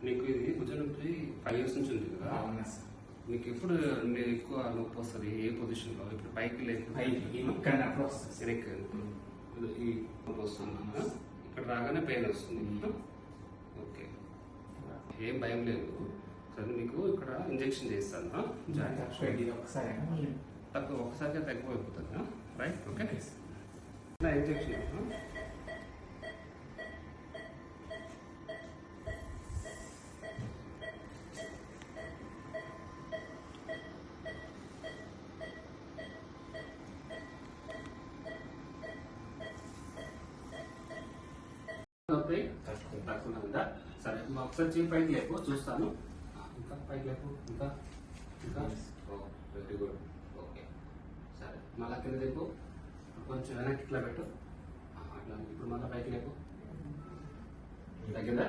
నీకు ఇది భుజం నొప్పి 5 years నుంచి ఉంది కదా? అవునా సార్. నీకు ఎప్పుడు ఎక్కువ నొప్పి వస్తుంది? ఏ పొజిషన్ లో? ఇప్పుడు పైకి లేకపోతే ఇక్కడ నొప్పి వస్తుంది సార్. ఈ నొప్పి వస్తుంది, ఇక్కడ రాగానే పెయిన్ వస్తుంది. ఓకే, ఏం భయం లేదు. సరే, నీకు ఇక్కడ ఇంజెక్షన్ చేస్తాను. ఒకసారిగా తగ్గిపోతుంది. Right, okay. ఇంజెక్షన్ తక్కువ ఉందా? సరే, ఒకసారి చేయి పైకి లేపు, చూస్తాను. ఇంకా పైకి లేపు, ఇంకా ఇంకా. Very good, okay. సరే, మళ్ళా కింద లేపు, కొంచెం వెనక్కి ఇట్లా పెట్టు. అట్లా ఇప్పుడు మళ్ళీ పైకి లేపు. తగ్గిందా?